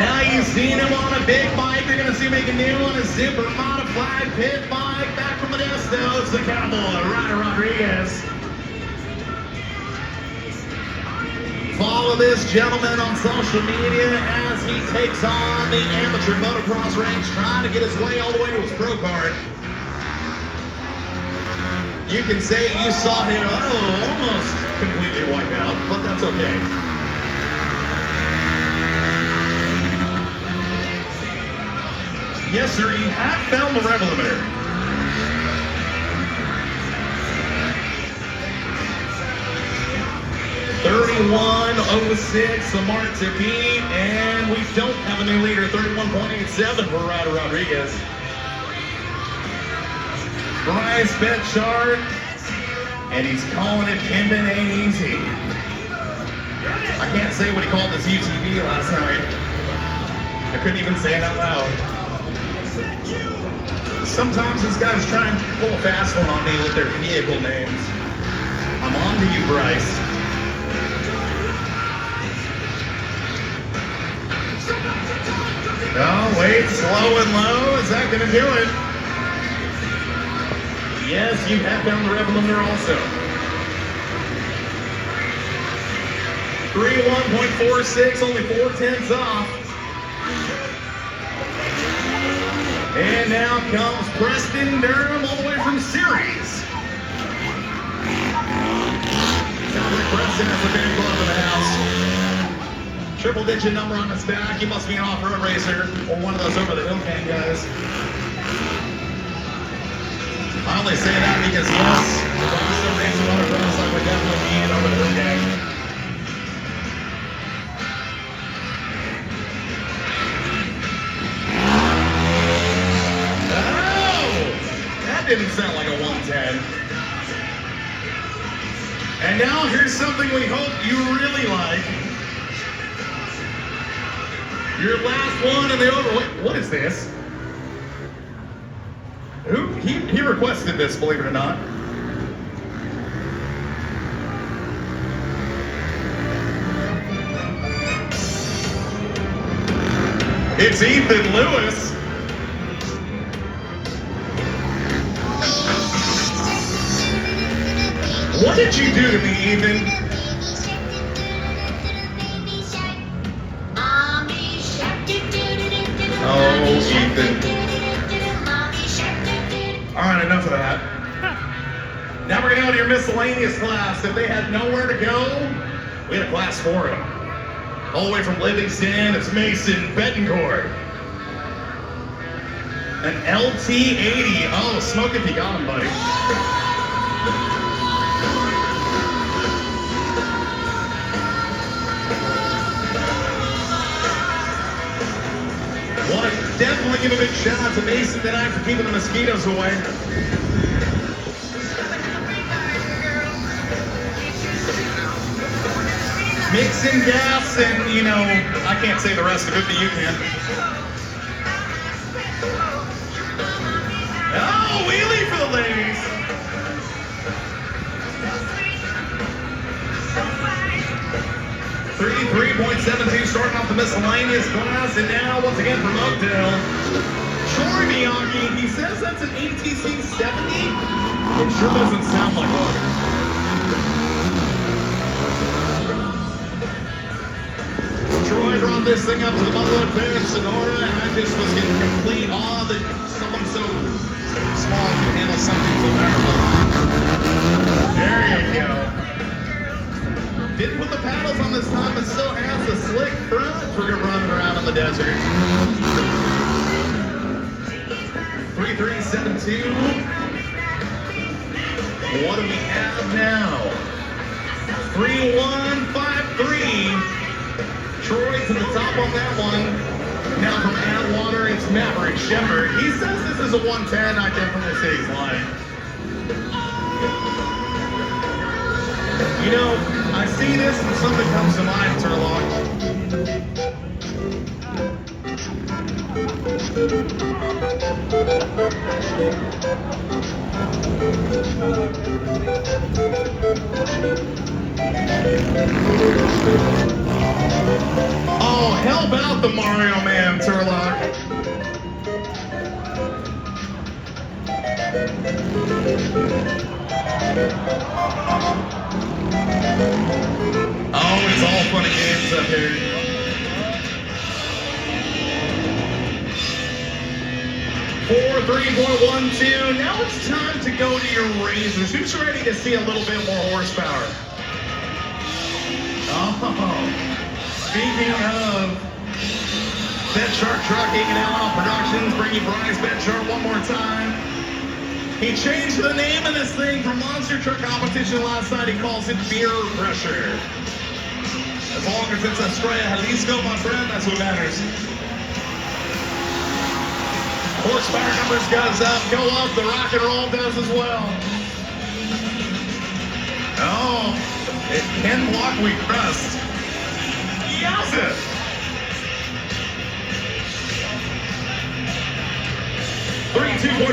Now you've seen him on a big bike. You're going to see him making new on a super modified pit bike. Back from Modesto, it's the Cowboy, Ryder Rodriguez. Follow this gentleman on social media as he takes on the amateur motocross range, trying to get his way all the way to his pro card. You can say you saw him almost completely wiped out, but that's okay. Yes, sir, you have found the rev limiter. .31.06, the mark to beat, and we don't have a new leader. 31.87 for Ryder Rodriguez. Bryce bet chart, and he's calling it pimpin' ain't easy. I can't say what he called this UTV last night. I couldn't even say it out loud. Sometimes these guys try and pull a fast one on me with their vehicle names. I'm on to you, Bryce. Oh, wait, slow and low. Is that going to do it? Yes, you have found the rev limiter also. 31.46, only 4/10 off. And now comes Preston Durham all the way from Ceres. Sounds like Preston has a fan club in the house. Triple digit number on his back. He must be an off-road racer or one of those over-the-hill gang guys. I only say that because, yes, for some reason, motocross, I would definitely be an over-the-hill gang. Oh! That didn't sound like a 110. And now here's something we hope you really like. Your last one in the what is this? Who? He requested this, believe it or not. It's Ethan Lewis. What did you do to me, Ethan? Oh, Ethan. All right, enough of that. Now we're going to go to your miscellaneous class. If they had nowhere to go, we had a class for them. All the way from Livingston, it's Mason Bettencourt. An LT80. Oh, smoke if you got him, buddy. Want to definitely give a big shout out to Mason tonight for keeping the mosquitoes away. Mixing gas and, you know, I can't say the rest of it, but you can. Oh, wheelie for the ladies. .72 starting off the miscellaneous class, and now once again from Oakdale, Troy Miyagi. He says that's an ATC 70. It sure doesn't sound like one. Troy brought this thing up to the Motherland Fair in Sonora, and I just was getting complete awe that someone so small can handle something so powerful. There you go. Didn't put the paddles on this time, but still has a slick front for running around in the desert. 3372. What do we have now? 3153. Troy to the top on that one. Now from Atwater, it's Maverick Shepard. He says this is a 110. I definitely say he's lying. You know, I see this and something comes to mind, Turlock. Oh, hell about the Mario Man, Turlock. Oh, it's all fun and games up here. For 3.12, now it's time to go to your raises. Who's ready to see a little bit more horsepower? Oh, speaking of Bet Shark Trucking and LL Productions, bringing Bryce Bet Shark one more time. He changed the name of this thing from Monster Truck Competition last night. He calls it Beer Pressure. As long as it's Estrella Jalisco, my friend, that's what matters. Horsepower numbers goes up, go up, the rock and roll does as well. Oh, it can block we crust. Yowza! 3, 2, 1.